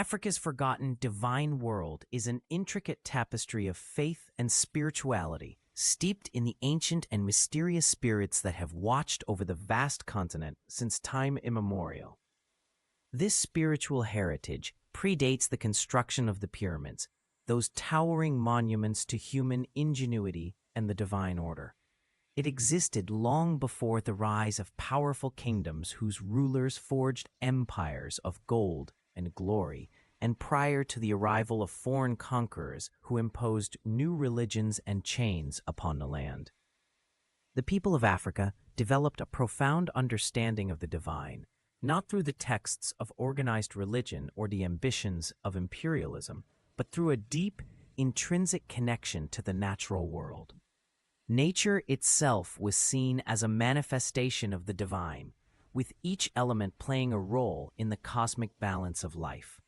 Africa's forgotten divine world is an intricate tapestry of faith and spirituality, steeped in the ancient and mysterious spirits that have watched over the vast continent since time immemorial. This spiritual heritage predates the construction of the pyramids, those towering monuments to human ingenuity and the divine order. It existed long before the rise of powerful kingdoms whose rulers forged empires of gold and glory, and prior to the arrival of foreign conquerors who imposed new religions and chains upon the land. The people of Africa developed a profound understanding of the divine, not through the texts of organized religion or the ambitions of imperialism, but through a deep, intrinsic connection to the natural world. Nature itself was seen as a manifestation of the divine, with each element playing a role in the cosmic balance of life.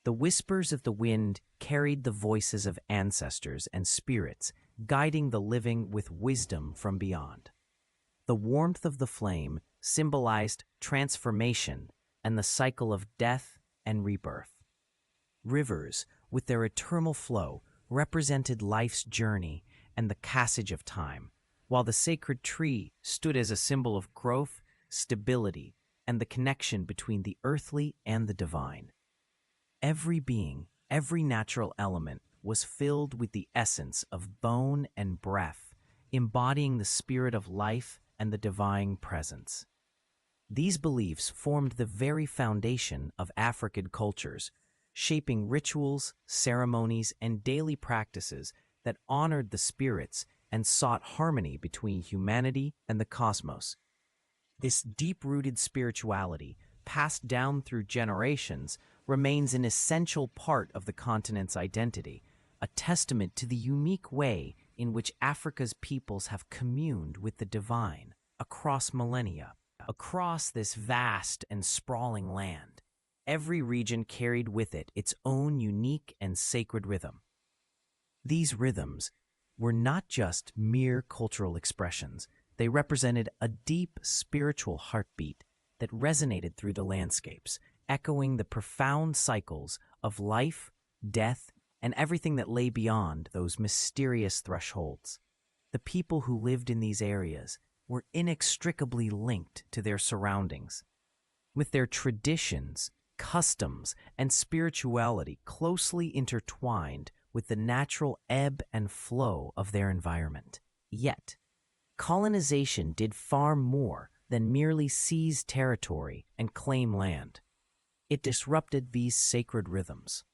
The whispers of the wind carried the voices of ancestors and spirits, guiding the living with wisdom from beyond. The warmth of the flame symbolized transformation and the cycle of death and rebirth. Rivers, with their eternal flow, represented life's journey and the passage of time, while the sacred tree stood as a symbol of growth, stability, and the connection between the earthly and the divine. Every being, every natural element was filled with the essence of bone and breath, embodying the spirit of life and the divine presence. These beliefs formed the very foundation of African cultures, shaping rituals, ceremonies, and daily practices that honored the spirits and sought harmony between humanity and the cosmos. This deep-rooted spirituality, passed down through generations, remains an essential part of the continent's identity, a testament to the unique way in which Africa's peoples have communed with the divine across millennia. Across this vast and sprawling land, every region carried with it its own unique and sacred rhythm. These rhythms were not just mere cultural expressions. They represented a deep spiritual heartbeat that resonated through the landscapes, echoing the profound cycles of life, death, and everything that lay beyond those mysterious thresholds. The people who lived in these areas were inextricably linked to their surroundings, with their traditions, customs, and spirituality closely intertwined with the natural ebb and flow of their environment. Yet, colonization did far more than merely seize territory and claim land. It disrupted these sacred rhythms,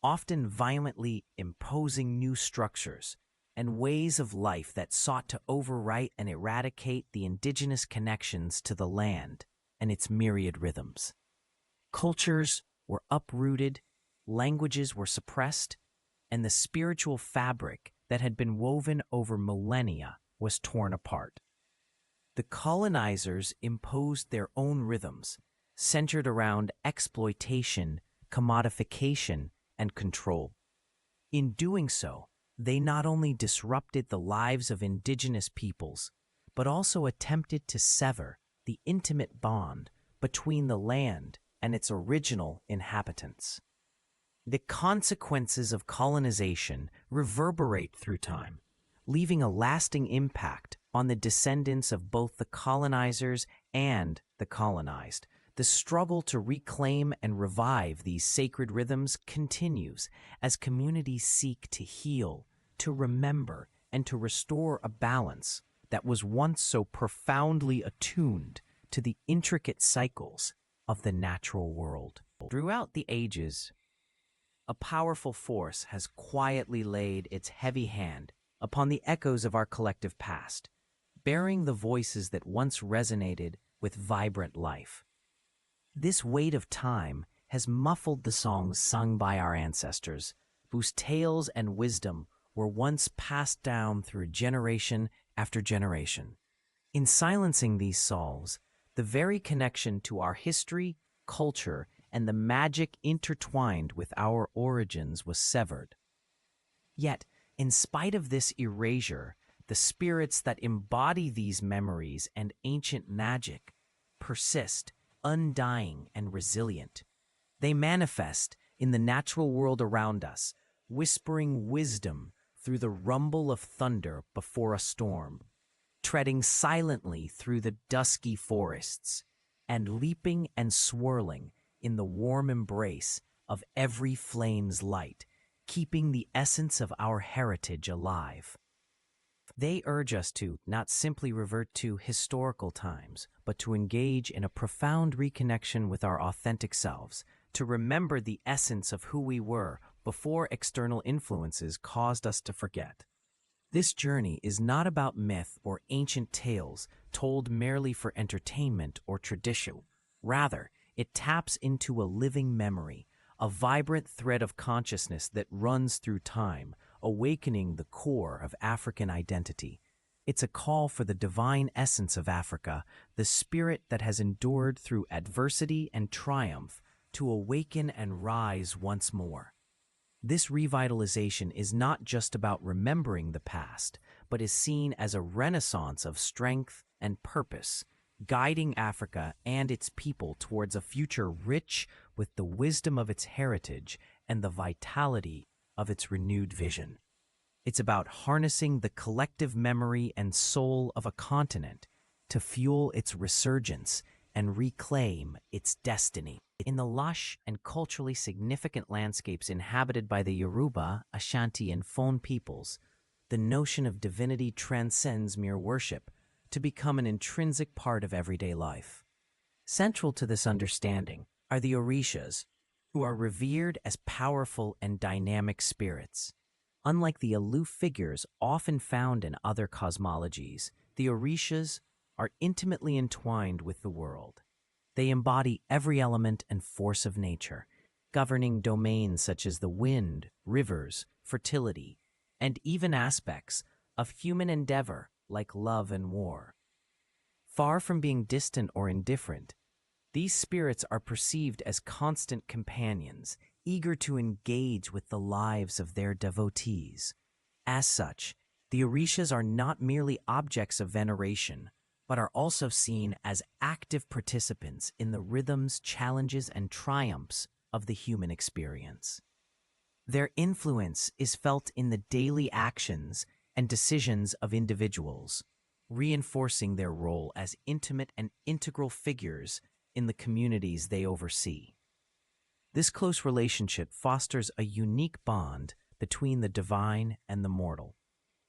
often violently imposing new structures and ways of life that sought to overwrite and eradicate the indigenous connections to the land and its myriad rhythms. Cultures were uprooted, languages were suppressed, and the spiritual fabric that had been woven over millennia was torn apart. The colonizers imposed their own rhythms, centered around exploitation, commodification, and control. In doing so, they not only disrupted the lives of indigenous peoples, but also attempted to sever the intimate bond between the land and its original inhabitants. The consequences of colonization reverberate through time, leaving a lasting impact on the descendants of both the colonizers and the colonized. The struggle to reclaim and revive these sacred rhythms continues as communities seek to heal, to remember, and to restore a balance that was once so profoundly attuned to the intricate cycles of the natural world. Throughout the ages, a powerful force has quietly laid its heavy hand upon the echoes of our collective past, bearing the voices that once resonated with vibrant life. This weight of time has muffled the songs sung by our ancestors, whose tales and wisdom were once passed down through generation after generation. In silencing these songs, the very connection to our history, culture, and the magic intertwined with our origins was severed. Yet, in spite of this erasure, the spirits that embody these memories and ancient magic persist, undying and resilient. They manifest in the natural world around us, whispering wisdom through the rumble of thunder before a storm, treading silently through the dusky forests, and leaping and swirling in the warm embrace of every flame's light, keeping the essence of our heritage alive. They urge us to not simply revert to historical times, but to engage in a profound reconnection with our authentic selves, to remember the essence of who we were before external influences caused us to forget. This journey is not about myth or ancient tales told merely for entertainment or tradition. Rather, it taps into a living memory, a vibrant thread of consciousness that runs through time, awakening the core of African identity. It's a call for the divine essence of Africa, the spirit that has endured through adversity and triumph, to awaken and rise once more. This revitalization is not just about remembering the past, but is seen as a renaissance of strength and purpose, guiding Africa and its people towards a future rich with the wisdom of its heritage and the vitality of its renewed vision. It's about harnessing the collective memory and soul of a continent to fuel its resurgence and reclaim its destiny. In the lush and culturally significant landscapes inhabited by the Yoruba, Ashanti, and Fon peoples, the notion of divinity transcends mere worship to become an intrinsic part of everyday life. Central to this understanding are the Orishas, who are revered as powerful and dynamic spirits. Unlike the aloof figures often found in other cosmologies, the Orishas are intimately entwined with the world. They embody every element and force of nature, governing domains such as the wind, rivers, fertility, and even aspects of human endeavor like love and war. Far from being distant or indifferent, these spirits are perceived as constant companions, eager to engage with the lives of their devotees. As such, the Orishas are not merely objects of veneration, but are also seen as active participants in the rhythms, challenges, and triumphs of the human experience. Their influence is felt in the daily actions and decisions of individuals, reinforcing their role as intimate and integral figures in the communities they oversee. This close relationship fosters a unique bond between the divine and the mortal,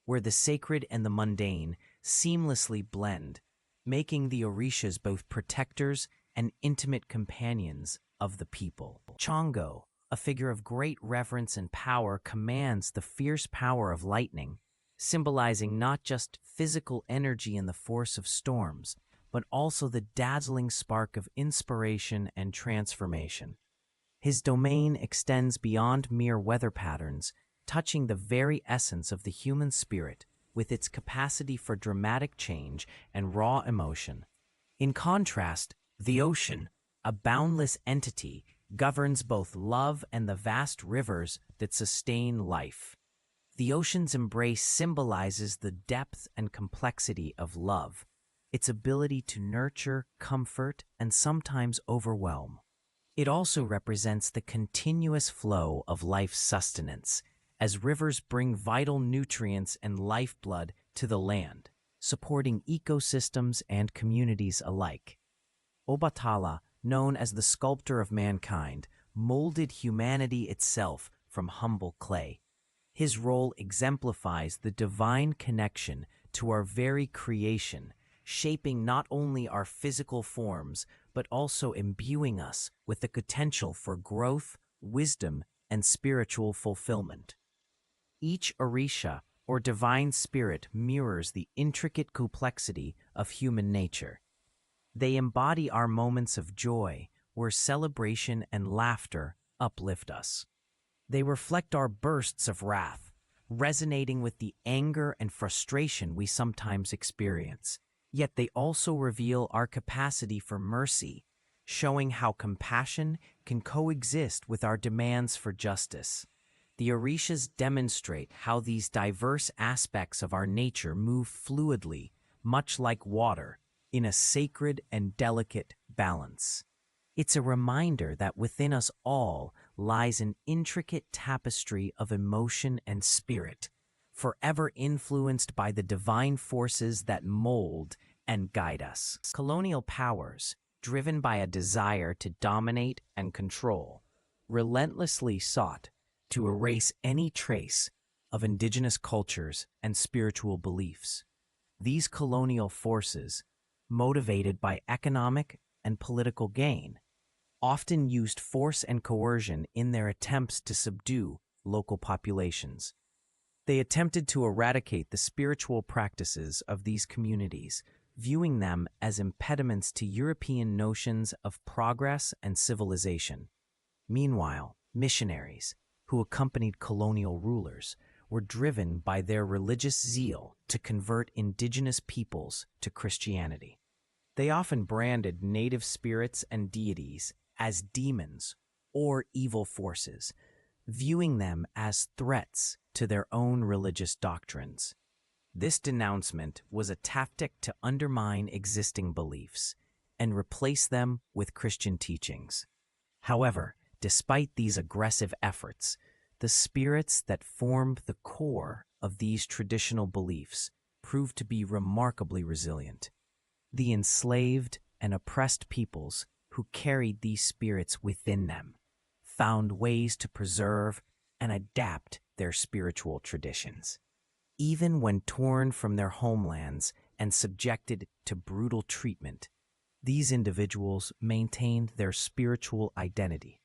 where the sacred and the mundane seamlessly blend, making the Orishas both protectors and intimate companions of the people. Chongo, a figure of great reverence and power, commands the fierce power of lightning, symbolizing not just physical energy and the force of storms, but also the dazzling spark of inspiration and transformation. His domain extends beyond mere weather patterns, touching the very essence of the human spirit with its capacity for dramatic change and raw emotion. In contrast, the ocean, a boundless entity, governs both love and the vast rivers that sustain life. The ocean's embrace symbolizes the depth and complexity of love, its ability to nurture, comfort, and sometimes overwhelm. It also represents the continuous flow of life's sustenance, as rivers bring vital nutrients and lifeblood to the land, supporting ecosystems and communities alike. Obatala, known as the sculptor of mankind, molded humanity itself from humble clay. His role exemplifies the divine connection to our very creation, shaping not only our physical forms, but also imbuing us with the potential for growth, wisdom, and spiritual fulfillment. Each Orisha, or divine spirit, mirrors the intricate complexity of human nature. They embody our moments of joy, where celebration and laughter uplift us. They reflect our bursts of wrath, resonating with the anger and frustration we sometimes experience. Yet they also reveal our capacity for mercy, showing how compassion can coexist with our demands for justice. The Orishas demonstrate how these diverse aspects of our nature move fluidly, much like water, in a sacred and delicate balance. It's a reminder that within us all lies an intricate tapestry of emotion and spirit, forever influenced by the divine forces that mold and guide us. Colonial powers, driven by a desire to dominate and control, relentlessly sought to erase any trace of indigenous cultures and spiritual beliefs. These colonial forces, motivated by economic and political gain, often used force and coercion in their attempts to subdue local populations. They attempted to eradicate the spiritual practices of these communities, viewing them as impediments to European notions of progress and civilization. Meanwhile, missionaries, who accompanied colonial rulers, were driven by their religious zeal to convert indigenous peoples to Christianity. They often branded native spirits and deities as demons or evil forces, viewing them as threats to their own religious doctrines. This denouncement was a tactic to undermine existing beliefs and replace them with Christian teachings. However, despite these aggressive efforts, the spirits that formed the core of these traditional beliefs proved to be remarkably resilient. The enslaved and oppressed peoples who carried these spirits within them found ways to preserve and adapt their spiritual traditions. Even when torn from their homelands and subjected to brutal treatment, these individuals maintained their spiritual identity,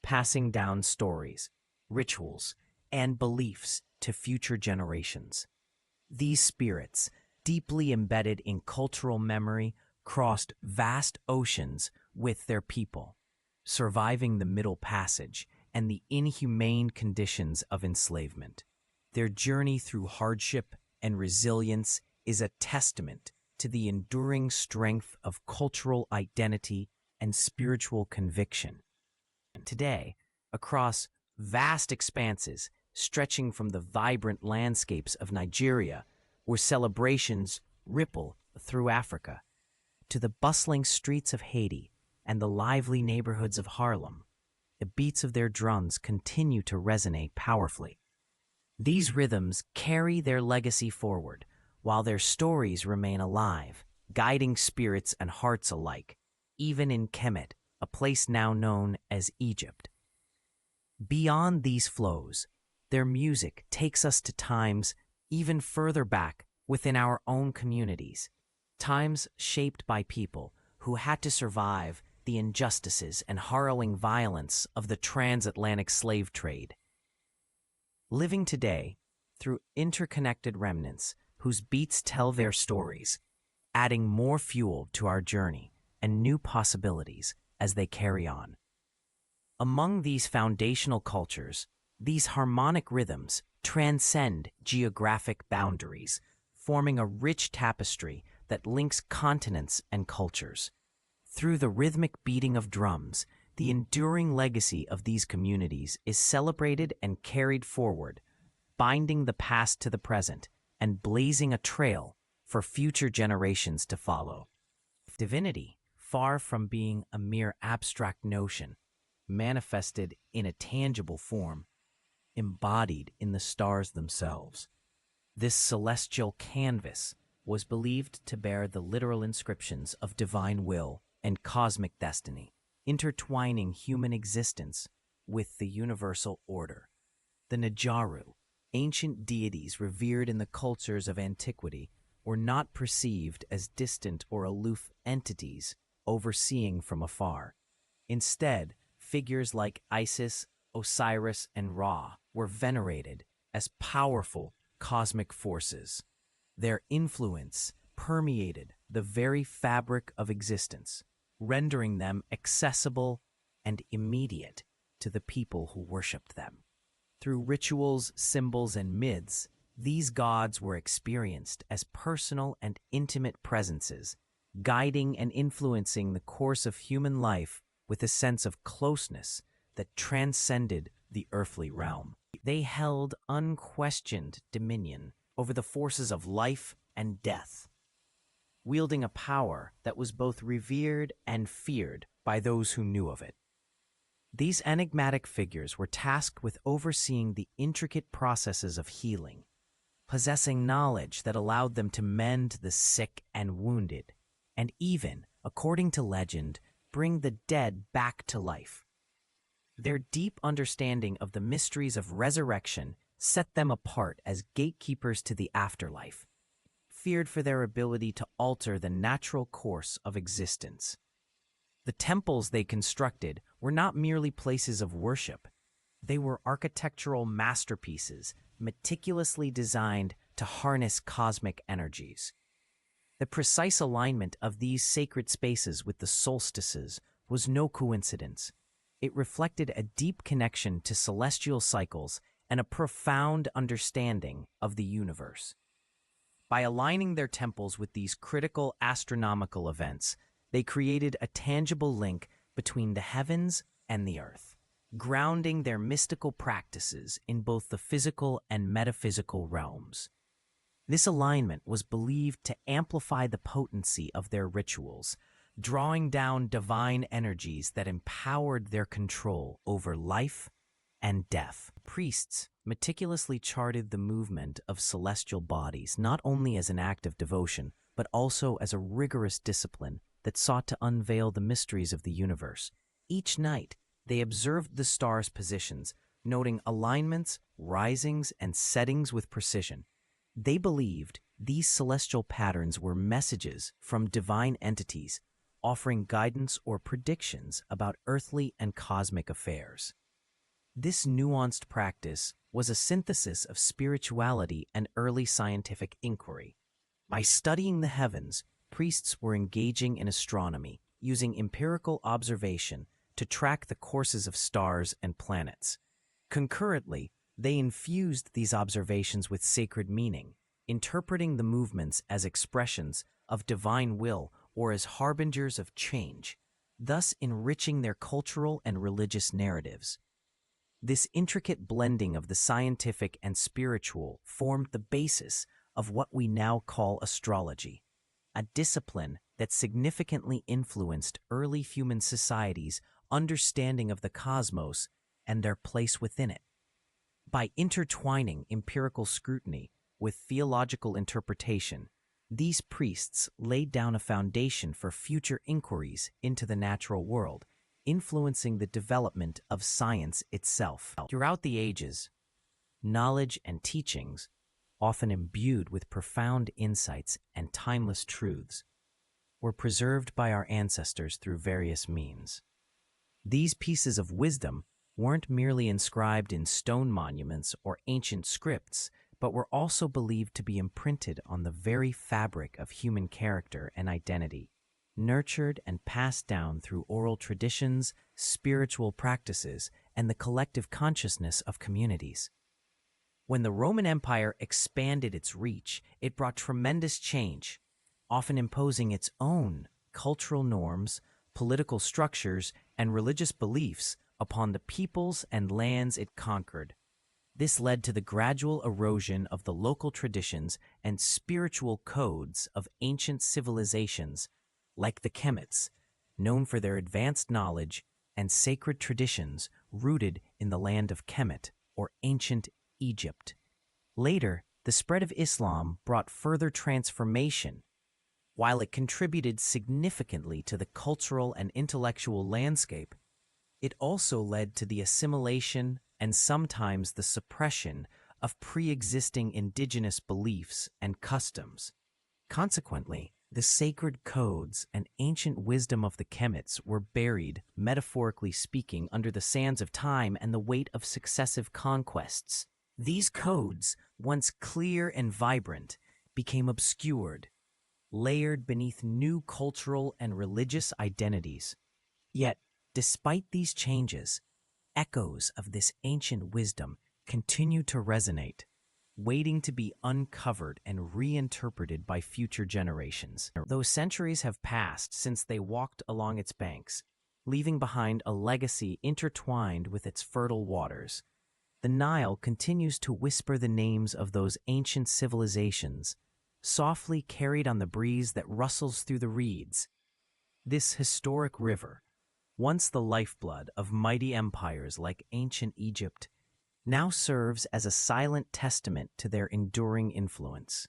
passing down stories, rituals, and beliefs to future generations. These spirits, deeply embedded in cultural memory, crossed vast oceans with their people, surviving the Middle Passage and the inhumane conditions of enslavement. Their journey through hardship and resilience is a testament to the enduring strength of cultural identity and spiritual conviction. Today, across vast expanses stretching from the vibrant landscapes of Nigeria, where celebrations ripple through Africa, to the bustling streets of Haiti and the lively neighborhoods of Harlem, the beats of their drums continue to resonate powerfully. These rhythms carry their legacy forward, while their stories remain alive, guiding spirits and hearts alike, even in Kemet, a place now known as Egypt. Beyond these flows, their music takes us to times even further back within our own communities, times shaped by people who had to survive the injustices and harrowing violence of the transatlantic slave trade. Living today through interconnected remnants whose beats tell their stories, adding more fuel to our journey and new possibilities as they carry on. Among these foundational cultures, these harmonic rhythms transcend geographic boundaries, forming a rich tapestry that links continents and cultures. Through the rhythmic beating of drums, the enduring legacy of these communities is celebrated and carried forward, binding the past to the present and blazing a trail for future generations to follow. Divinity, far from being a mere abstract notion, manifested in a tangible form, embodied in the stars themselves. This celestial canvas was believed to bear the literal inscriptions of divine will and cosmic destiny, intertwining human existence with the universal order. The Najaru, ancient deities revered in the cultures of antiquity, were not perceived as distant or aloof entities overseeing from afar. Instead, figures like Isis, Osiris, and Ra were venerated as powerful cosmic forces. Their influence permeated the very fabric of existence, rendering them accessible and immediate to the people who worshipped them. Through rituals, symbols, and myths, these gods were experienced as personal and intimate presences, guiding and influencing the course of human life with a sense of closeness that transcended the earthly realm. They held unquestioned dominion over the forces of life and death, wielding a power that was both revered and feared by those who knew of it. These enigmatic figures were tasked with overseeing the intricate processes of healing, possessing knowledge that allowed them to mend the sick and wounded, and even, according to legend, bring the dead back to life. Their deep understanding of the mysteries of resurrection set them apart as gatekeepers to the afterlife, feared for their ability to alter the natural course of existence. The temples they constructed were not merely places of worship. They were architectural masterpieces, meticulously designed to harness cosmic energies. The precise alignment of these sacred spaces with the solstices was no coincidence. It reflected a deep connection to celestial cycles and a profound understanding of the universe. By aligning their temples with these critical astronomical events, they created a tangible link between the heavens and the earth, grounding their mystical practices in both the physical and metaphysical realms. This alignment was believed to amplify the potency of their rituals, drawing down divine energies that empowered their control over life and death. Priests meticulously charted the movement of celestial bodies not only as an act of devotion, but also as a rigorous discipline that sought to unveil the mysteries of the universe. Each night, they observed the stars' positions, noting alignments, risings, and settings with precision. They believed these celestial patterns were messages from divine entities, offering guidance or predictions about earthly and cosmic affairs. This nuanced practice was a synthesis of spirituality and early scientific inquiry. By studying the heavens, priests were engaging in astronomy, using empirical observation to track the courses of stars and planets. Concurrently, they infused these observations with sacred meaning, interpreting the movements as expressions of divine will or as harbingers of change, thus enriching their cultural and religious narratives. This intricate blending of the scientific and spiritual formed the basis of what we now call astrology, a discipline that significantly influenced early human societies' understanding of the cosmos and their place within it. By intertwining empirical scrutiny with theological interpretation, these priests laid down a foundation for future inquiries into the natural world, influencing the development of science itself. Throughout the ages, knowledge and teachings, often imbued with profound insights and timeless truths, were preserved by our ancestors through various means. These pieces of wisdom weren't merely inscribed in stone monuments or ancient scripts, but were also believed to be imprinted on the very fabric of human character and identity, nurtured and passed down through oral traditions, spiritual practices, and the collective consciousness of communities. When the Roman Empire expanded its reach, it brought tremendous change, often imposing its own cultural norms, political structures, and religious beliefs upon the peoples and lands it conquered. This led to the gradual erosion of the local traditions and spiritual codes of ancient civilizations, like the Kemets, known for their advanced knowledge and sacred traditions rooted in the land of Kemet, or ancient Egypt. Later, the spread of Islam brought further transformation. While it contributed significantly to the cultural and intellectual landscape, it also led to the assimilation and sometimes the suppression of pre-existing indigenous beliefs and customs. Consequently, the sacred codes and ancient wisdom of the Kemets were buried, metaphorically speaking, under the sands of time and the weight of successive conquests. These codes, once clear and vibrant, became obscured, layered beneath new cultural and religious identities. Yet, despite these changes, echoes of this ancient wisdom continue to resonate, waiting to be uncovered and reinterpreted by future generations. Though centuries have passed since they walked along its banks, leaving behind a legacy intertwined with its fertile waters, the Nile continues to whisper the names of those ancient civilizations, softly carried on the breeze that rustles through the reeds. This historic river, once the lifeblood of mighty empires like ancient Egypt, now serves as a silent testament to their enduring influence.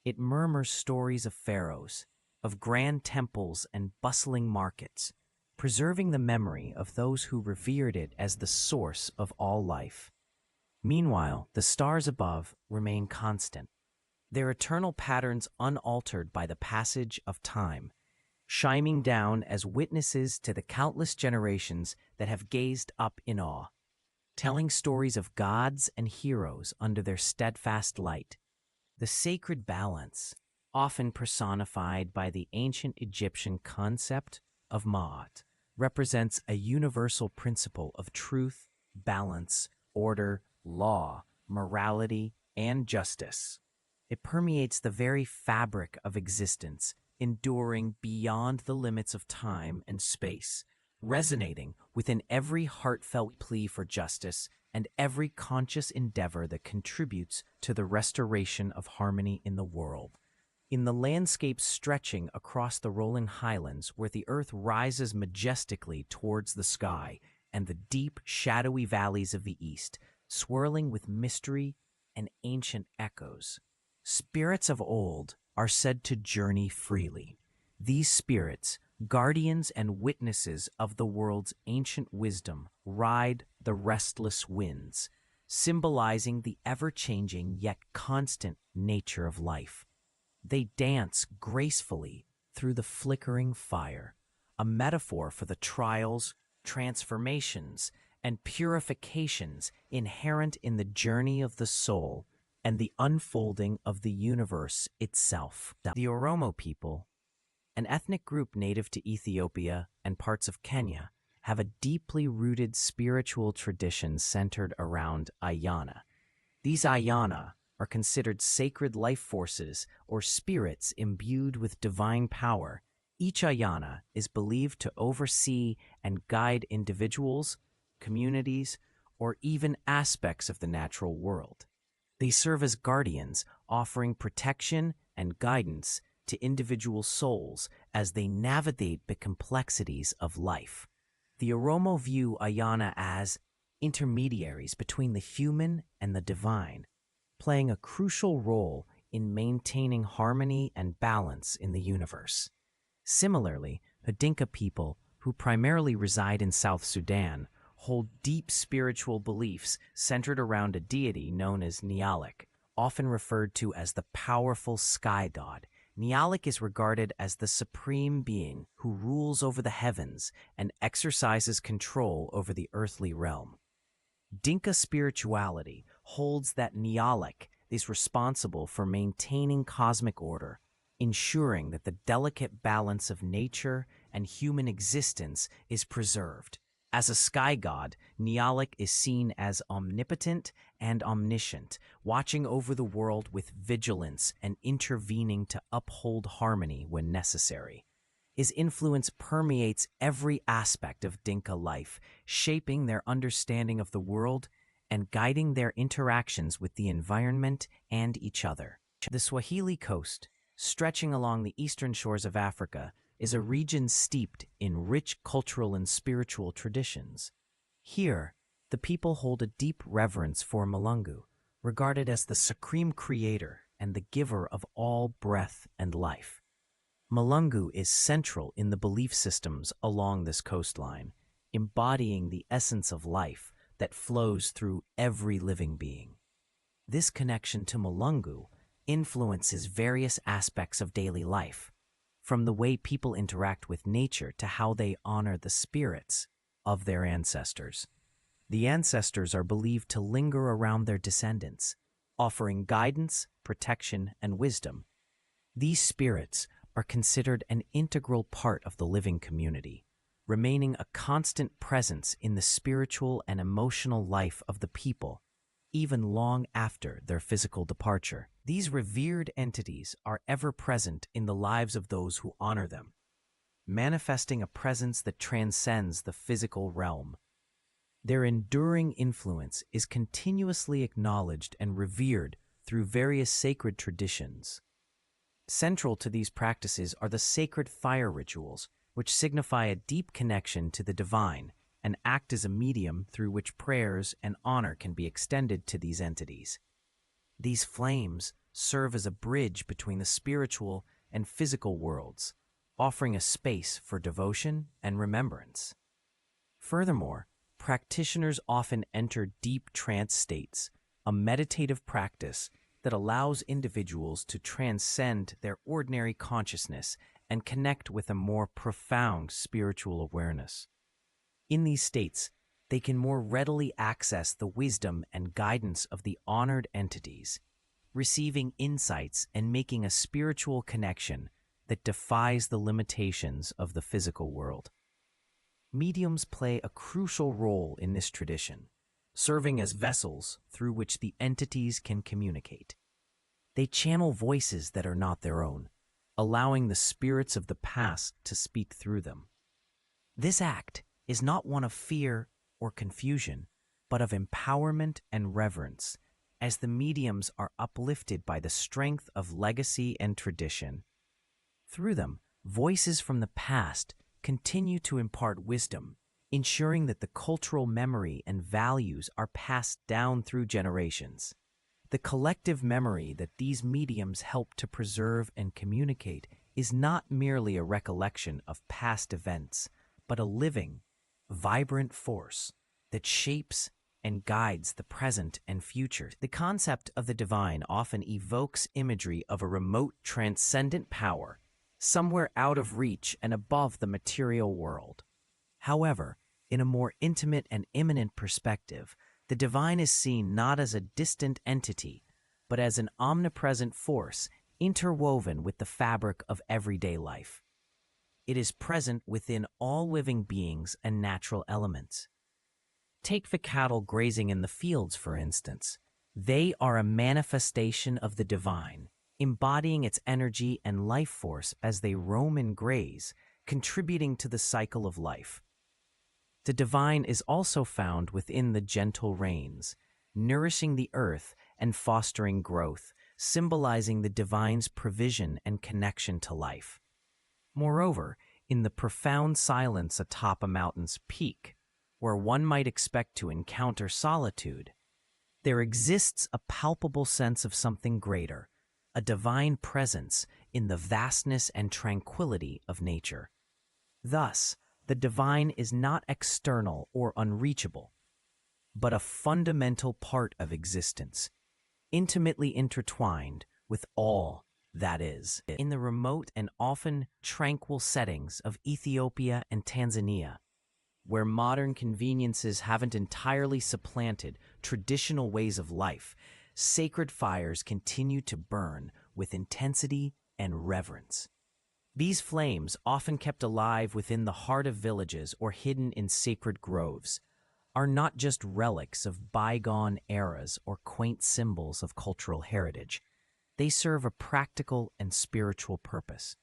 It murmurs stories of pharaohs, of grand temples and bustling markets, preserving the memory of those who revered it as the source of all life. Meanwhile, the stars above remain constant, their eternal patterns unaltered by the passage of time, shining down as witnesses to the countless generations that have gazed up in awe, telling stories of gods and heroes under their steadfast light. The sacred balance, often personified by the ancient Egyptian concept of Ma'at, represents a universal principle of truth, balance, order, law, morality, and justice. It permeates the very fabric of existence, enduring beyond the limits of time and space, resonating within every heartfelt plea for justice and every conscious endeavor that contributes to the restoration of harmony in the world. In the landscape stretching across the rolling highlands where the earth rises majestically towards the sky, and the deep, shadowy valleys of the east, swirling with mystery and ancient echoes, spirits of old are said to journey freely. These spirits, guardians and witnesses of the world's ancient wisdom, ride the restless winds, symbolizing the ever-changing yet constant nature of life. They dance gracefully through the flickering fire, a metaphor for the trials, transformations, and purifications inherent in the journey of the soul and the unfolding of the universe itself. The Oromo people, an ethnic group native to Ethiopia and parts of Kenya, have a deeply rooted spiritual tradition centered around Ayana. These Ayana are considered sacred life forces or spirits imbued with divine power. Each Ayana is believed to oversee and guide individuals, communities, or even aspects of the natural world. They serve as guardians, offering protection and guidance to individual souls as they navigate the complexities of life. The Oromo view Ayana as intermediaries between the human and the divine, playing a crucial role in maintaining harmony and balance in the universe. Similarly, the Dinka people, who primarily reside in South Sudan, hold deep spiritual beliefs centered around a deity known as Nialik, often referred to as the powerful sky god. Nialik is regarded as the supreme being who rules over the heavens and exercises control over the earthly realm. Dinka spirituality holds that Nialik is responsible for maintaining cosmic order, ensuring that the delicate balance of nature and human existence is preserved. As a sky god, Nialik is seen as omnipotent and omniscient, watching over the world with vigilance and intervening to uphold harmony when necessary. His influence permeates every aspect of Dinka life, shaping their understanding of the world and guiding their interactions with the environment and each other. The Swahili coast, stretching along the eastern shores of Africa, is a region steeped in rich cultural and spiritual traditions. Here, the people hold a deep reverence for Mulungu, regarded as the supreme creator and the giver of all breath and life. Mulungu is central in the belief systems along this coastline, embodying the essence of life that flows through every living being. This connection to Mulungu influences various aspects of daily life, from the way people interact with nature to how they honor the spirits of their ancestors. The ancestors are believed to linger around their descendants, offering guidance, protection, and wisdom. These spirits are considered an integral part of the living community, remaining a constant presence in the spiritual and emotional life of the people, even long after their physical departure. These revered entities are ever present in the lives of those who honor them, manifesting a presence that transcends the physical realm. Their enduring influence is continuously acknowledged and revered through various sacred traditions. Central to these practices are the sacred fire rituals, which signify a deep connection to the divine and act as a medium through which prayers and honor can be extended to these entities. These flames serve as a bridge between the spiritual and physical worlds, offering a space for devotion and remembrance. Furthermore, practitioners often enter deep trance states, a meditative practice that allows individuals to transcend their ordinary consciousness and connect with a more profound spiritual awareness. In these states, they can more readily access the wisdom and guidance of the honored entities, receiving insights and making a spiritual connection that defies the limitations of the physical world. Mediums play a crucial role in this tradition, serving as vessels through which the entities can communicate. They channel voices that are not their own, allowing the spirits of the past to speak through them. This act is not one of fear or confusion, but of empowerment and reverence, as the mediums are uplifted by the strength of legacy and tradition. Through them, voices from the past continue to impart wisdom, ensuring that the cultural memory and values are passed down through generations. The collective memory that these mediums help to preserve and communicate is not merely a recollection of past events, but a living, vibrant force that shapes and guides the present and future. The concept of the divine often evokes imagery of a remote, transcendent power, somewhere out of reach and above the material world. However, in a more intimate and immanent perspective, the divine is seen not as a distant entity, but as an omnipresent force interwoven with the fabric of everyday life. It is present within all living beings and natural elements. Take the cattle grazing in the fields, for instance. They are a manifestation of the divine, embodying its energy and life force as they roam and graze, contributing to the cycle of life. The divine is also found within the gentle rains, nourishing the earth and fostering growth, symbolizing the divine's provision and connection to life. Moreover, in the profound silence atop a mountain's peak, where one might expect to encounter solitude, there exists a palpable sense of something greater, a divine presence in the vastness and tranquility of nature. Thus, the divine is not external or unreachable, but a fundamental part of existence, intimately intertwined with all that is. In the remote and often tranquil settings of Ethiopia and Tanzania, where modern conveniences haven't entirely supplanted traditional ways of life, sacred fires continue to burn with intensity and reverence. These flames, often kept alive within the heart of villages or hidden in sacred groves, are not just relics of bygone eras or quaint symbols of cultural heritage. They serve a practical and spiritual purpose.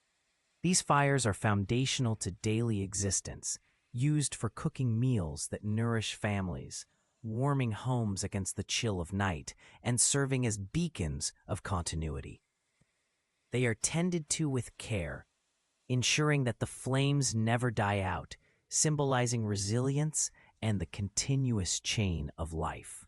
These fires are foundational to daily existence, used for cooking meals that nourish families, warming homes against the chill of night, and serving as beacons of continuity. They are tended to with care, ensuring that the flames never die out, symbolizing resilience and the continuous chain of life.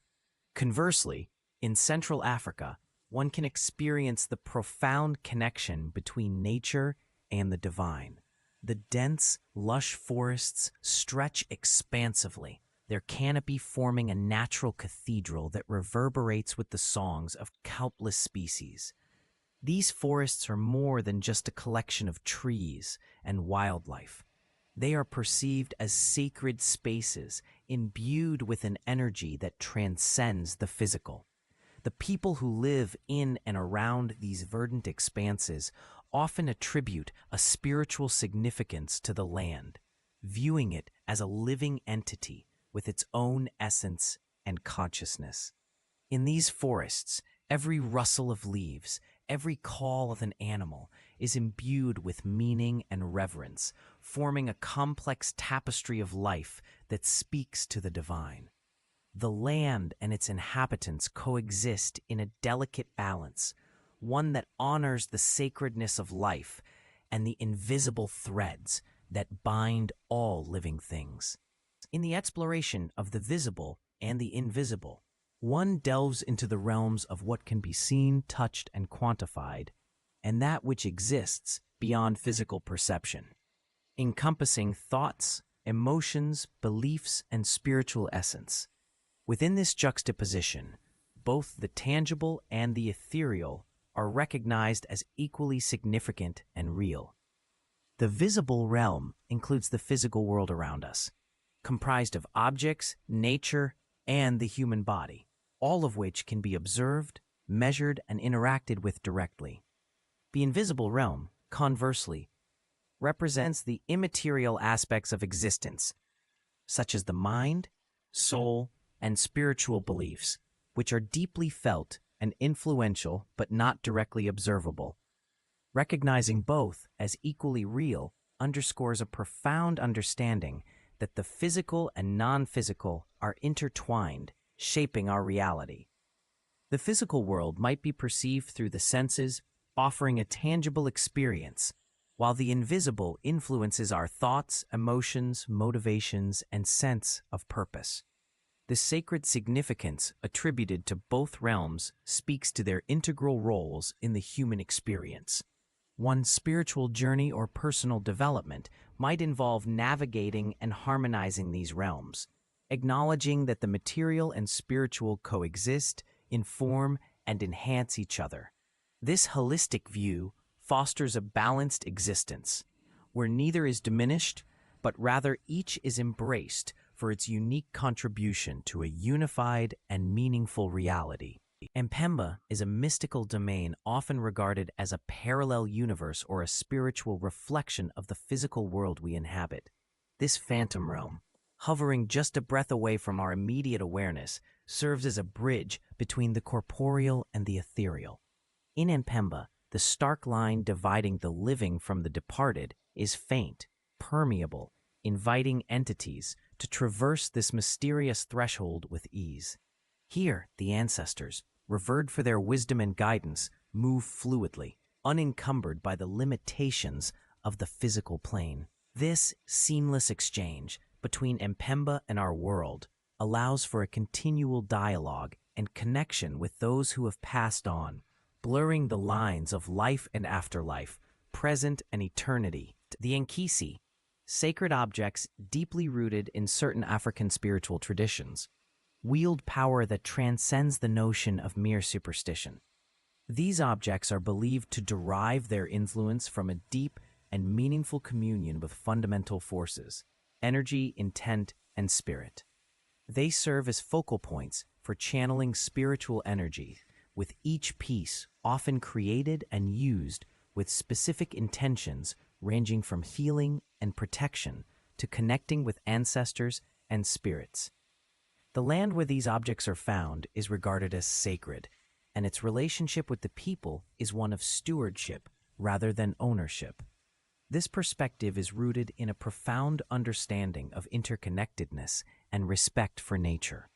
Conversely, in Central Africa, one can experience the profound connection between nature and the divine. The dense, lush forests stretch expansively, their canopy forming a natural cathedral that reverberates with the songs of countless species. These forests are more than just a collection of trees and wildlife. They are perceived as sacred spaces imbued with an energy that transcends the physical. The people who live in and around these verdant expanses often attribute a spiritual significance to the land, viewing it as a living entity with its own essence and consciousness. In these forests, every rustle of leaves, every call of an animal is imbued with meaning and reverence, forming a complex tapestry of life that speaks to the divine. The land and its inhabitants coexist in a delicate balance, one that honors the sacredness of life and the invisible threads that bind all living things. In the exploration of the visible and the invisible, one delves into the realms of what can be seen, touched, and quantified, and that which exists beyond physical perception, encompassing thoughts, emotions, beliefs, and spiritual essence. Within this juxtaposition, both the tangible and the ethereal are recognized as equally significant and real. The visible realm includes the physical world around us, comprised of objects, nature, and the human body, all of which can be observed, measured, and interacted with directly. The invisible realm, conversely, represents the immaterial aspects of existence, such as the mind, soul, and spiritual beliefs, which are deeply felt and influential but not directly observable. Recognizing both as equally real underscores a profound understanding that the physical and non-physical are intertwined, shaping our reality. The physical world might be perceived through the senses, offering a tangible experience, while the invisible influences our thoughts, emotions, motivations, and sense of purpose. The sacred significance attributed to both realms speaks to their integral roles in the human experience. One's spiritual journey or personal development might involve navigating and harmonizing these realms, acknowledging that the material and spiritual coexist, inform, and enhance each other. This holistic view fosters a balanced existence, where neither is diminished, but rather each is embraced for its unique contribution to a unified and meaningful reality. Mpemba is a mystical domain often regarded as a parallel universe or a spiritual reflection of the physical world we inhabit. This phantom realm, hovering just a breath away from our immediate awareness, serves as a bridge between the corporeal and the ethereal. In Mpemba, the stark line dividing the living from the departed is faint, permeable, inviting entities to traverse this mysterious threshold with ease. Here, the ancestors, revered for their wisdom and guidance, move fluidly, unencumbered by the limitations of the physical plane. This seamless exchange between Mpemba and our world allows for a continual dialogue and connection with those who have passed on, blurring the lines of life and afterlife, present and eternity. The Nkisi, sacred objects deeply rooted in certain African spiritual traditions, wield power that transcends the notion of mere superstition. These objects are believed to derive their influence from a deep and meaningful communion with fundamental forces, energy, intent, and spirit. They serve as focal points for channeling spiritual energy, with each piece often created and used with specific intentions ranging from healing and protection to connecting with ancestors and spirits. The land where these objects are found is regarded as sacred, and its relationship with the people is one of stewardship rather than ownership. This perspective is rooted in a profound understanding of interconnectedness and respect for nature.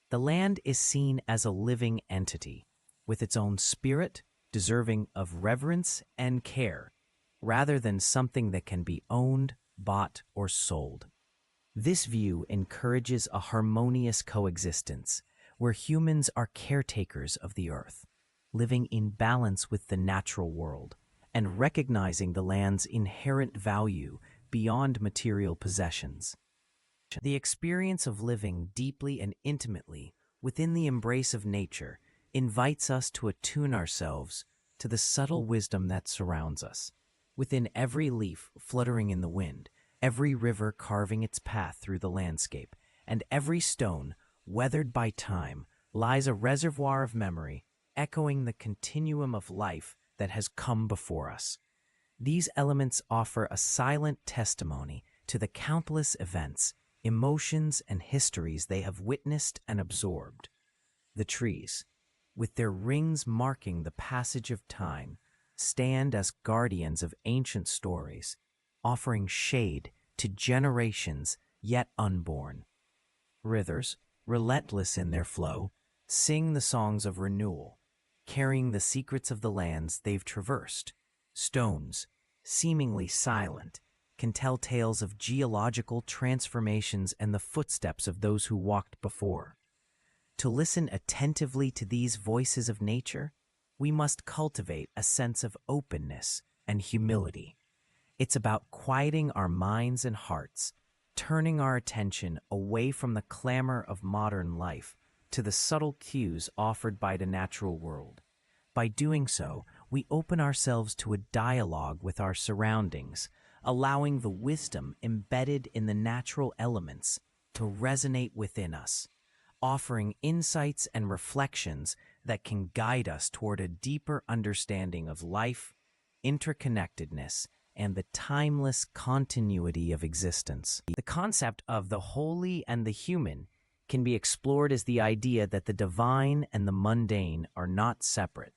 The land is seen as a living entity, with its own spirit, deserving of reverence and care, rather than something that can be owned, bought, or sold. This view encourages a harmonious coexistence, where humans are caretakers of the earth, living in balance with the natural world, and recognizing the land's inherent value beyond material possessions. The experience of living deeply and intimately within the embrace of nature invites us to attune ourselves to the subtle wisdom that surrounds us. Within every leaf fluttering in the wind, every river carving its path through the landscape, and every stone, weathered by time, lies a reservoir of memory, echoing the continuum of life that has come before us. These elements offer a silent testimony to the countless events, emotions, and histories they have witnessed and absorbed. The trees, with their rings marking the passage of time, stand as guardians of ancient stories, offering shade to generations yet unborn. Rivers, relentless in their flow, sing the songs of renewal, carrying the secrets of the lands they've traversed. Stones, seemingly silent, can tell tales of geological transformations and the footsteps of those who walked before. To listen attentively to these voices of nature, we must cultivate a sense of openness and humility. It's about quieting our minds and hearts, turning our attention away from the clamor of modern life to the subtle cues offered by the natural world. By doing so, we open ourselves to a dialogue with our surroundings, allowing the wisdom embedded in the natural elements to resonate within us, offering insights and reflections that can guide us toward a deeper understanding of life, interconnectedness, and the timeless continuity of existence. The concept of the holy and the human can be explored as the idea that the divine and the mundane are not separate,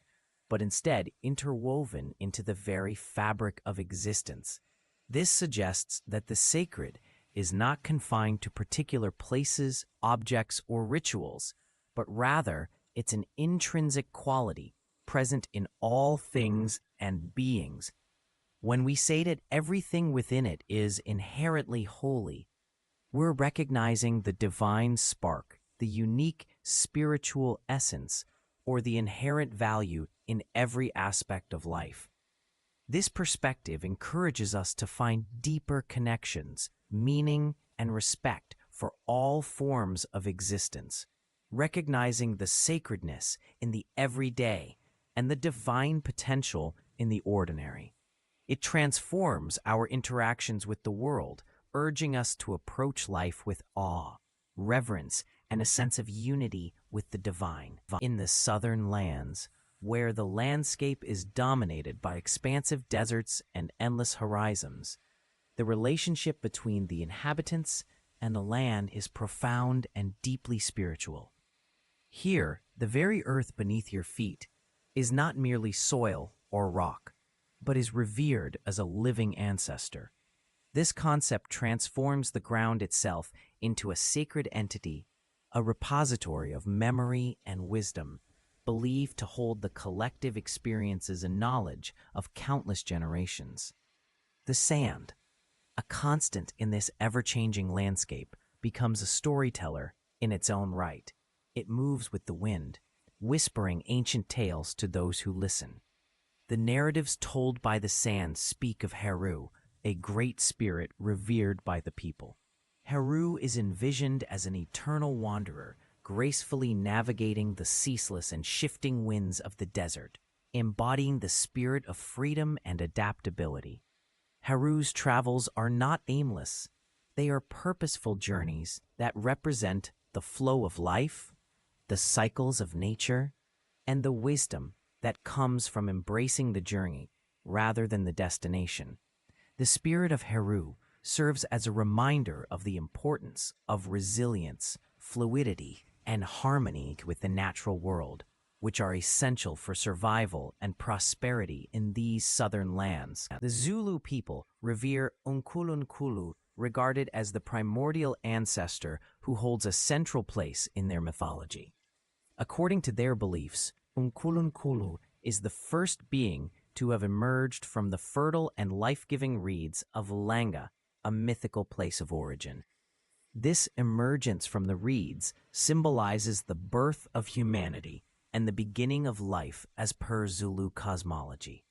but instead interwoven into the very fabric of existence. This suggests that the sacred is not confined to particular places, objects, or rituals, but rather it's an intrinsic quality present in all things and beings. When we say that everything within it is inherently holy, we're recognizing the divine spark, the unique spiritual essence, or the inherent value in every aspect of life. This perspective encourages us to find deeper connections, meaning, and respect for all forms of existence, recognizing the sacredness in the everyday and the divine potential in the ordinary. It transforms our interactions with the world, urging us to approach life with awe, reverence, and a sense of unity with the divine. In the southern lands, where the landscape is dominated by expansive deserts and endless horizons, the relationship between the inhabitants and the land is profound and deeply spiritual. Here, the very earth beneath your feet is not merely soil or rock, but is revered as a living ancestor. This concept transforms the ground itself into a sacred entity, a repository of memory and wisdom, believed to hold the collective experiences and knowledge of countless generations. The sand, a constant in this ever-changing landscape, becomes a storyteller in its own right. It moves with the wind, whispering ancient tales to those who listen. The narratives told by the sand speak of Heru, a great spirit revered by the people. Heru is envisioned as an eternal wanderer, gracefully navigating the ceaseless and shifting winds of the desert, embodying the spirit of freedom and adaptability. Heru's travels are not aimless. They are purposeful journeys that represent the flow of life, the cycles of nature, and the wisdom that comes from embracing the journey rather than the destination. The spirit of Heru serves as a reminder of the importance of resilience, fluidity, and harmony with the natural world, which are essential for survival and prosperity in these southern lands. The Zulu people revere uNkulunkulu, regarded as the primordial ancestor who holds a central place in their mythology. According to their beliefs, uNkulunkulu is the first being to have emerged from the fertile and life-giving reeds of Langa, a mythical place of origin. This emergence from the reeds symbolizes the birth of humanity and the beginning of life as per Zulu cosmology.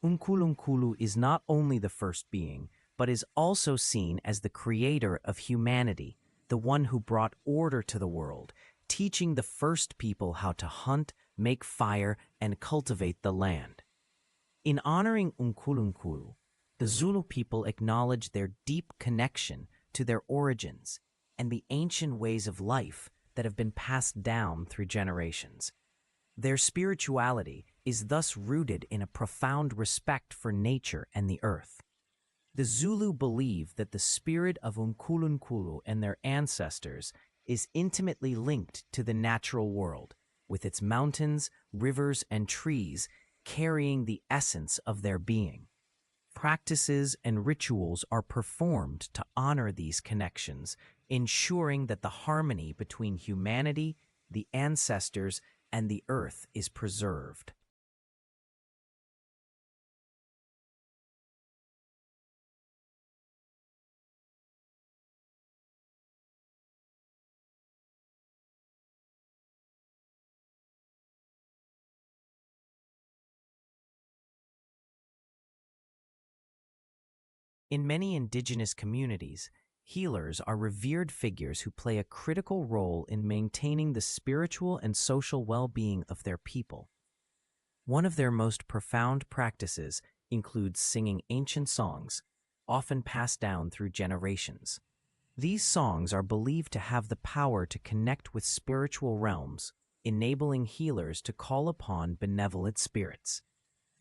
uNkulunkulu is not only the first being, but is also seen as the creator of humanity, the one who brought order to the world, teaching the first people how to hunt, make fire, and cultivate the land. In honoring uNkulunkulu, the Zulu people acknowledge their deep connection to their origins and the ancient ways of life that have been passed down through generations. Their spirituality is thus rooted in a profound respect for nature and the earth. The Zulu believe that the spirit of uNkulunkulu and their ancestors is intimately linked to the natural world, with its mountains, rivers, and trees carrying the essence of their being. Practices and rituals are performed to honor these connections, ensuring that the harmony between humanity, the ancestors, and the earth is preserved. In many indigenous communities, healers are revered figures who play a critical role in maintaining the spiritual and social well-being of their people. One of their most profound practices includes singing ancient songs, often passed down through generations. These songs are believed to have the power to connect with spiritual realms, enabling healers to call upon benevolent spirits.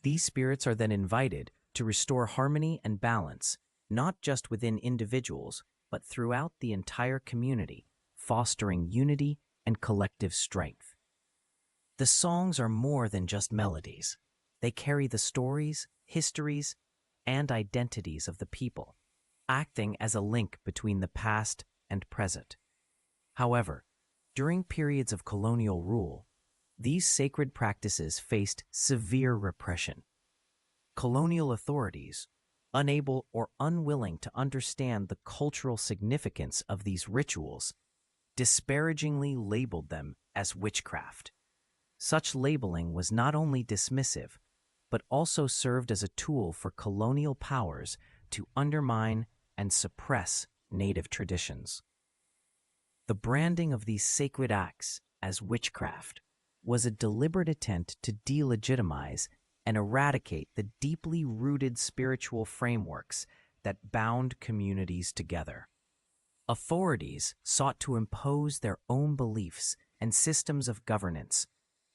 These spirits are then invited to restore harmony and balance, not just within individuals, but throughout the entire community, fostering unity and collective strength. The songs are more than just melodies. They carry the stories, histories, and identities of the people, acting as a link between the past and present. However, during periods of colonial rule, these sacred practices faced severe repression. Colonial authorities, unable or unwilling to understand the cultural significance of these rituals, disparagingly labeled them as witchcraft. Such labeling was not only dismissive, but also served as a tool for colonial powers to undermine and suppress native traditions. The branding of these sacred acts as witchcraft was a deliberate attempt to delegitimize and eradicate the deeply rooted spiritual frameworks that bound communities together. Authorities sought to impose their own beliefs and systems of governance,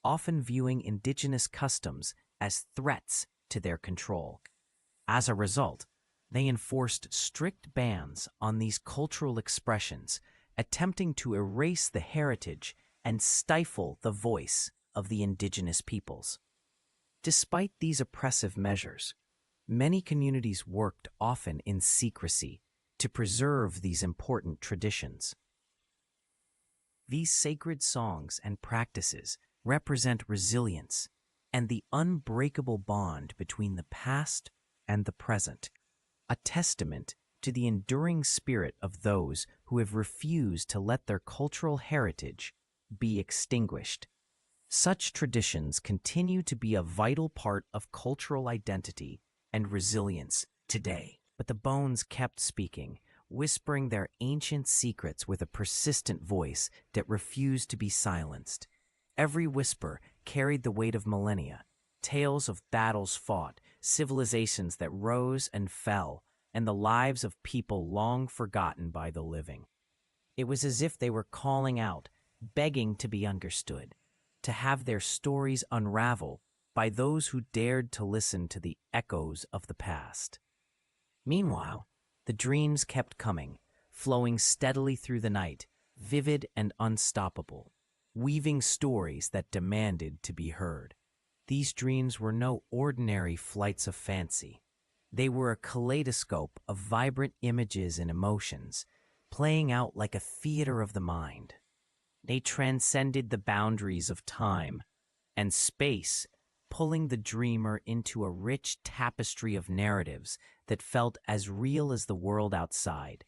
often viewing indigenous customs as threats to their control. As a result, they enforced strict bans on these cultural expressions, attempting to erase the heritage and stifle the voice of the indigenous peoples. Despite these oppressive measures, many communities worked often in secrecy to preserve these important traditions. These sacred songs and practices represent resilience and the unbreakable bond between the past and the present, a testament to the enduring spirit of those who have refused to let their cultural heritage be extinguished. Such traditions continue to be a vital part of cultural identity and resilience today. But the bones kept speaking, whispering their ancient secrets with a persistent voice that refused to be silenced. Every whisper carried the weight of millennia, tales of battles fought, civilizations that rose and fell, and the lives of people long forgotten by the living. It was as if they were calling out, begging to be understood, to have their stories unravel by those who dared to listen to the echoes of the past. Meanwhile, the dreams kept coming, flowing steadily through the night, vivid and unstoppable, weaving stories that demanded to be heard. These dreams were no ordinary flights of fancy. They were a kaleidoscope of vibrant images and emotions, playing out like a theater of the mind. They transcended the boundaries of time and space, pulling the dreamer into a rich tapestry of narratives that felt as real as the world outside.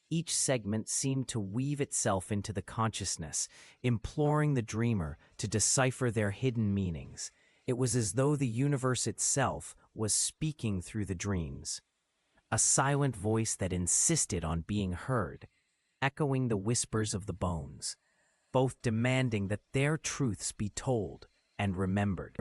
Each segment seemed to weave itself into the consciousness, imploring the dreamer to decipher their hidden meanings. It was as though the universe itself was speaking through the dreams, a silent voice that insisted on being heard, echoing the whispers of the bones, both demanding that their truths be told and remembered.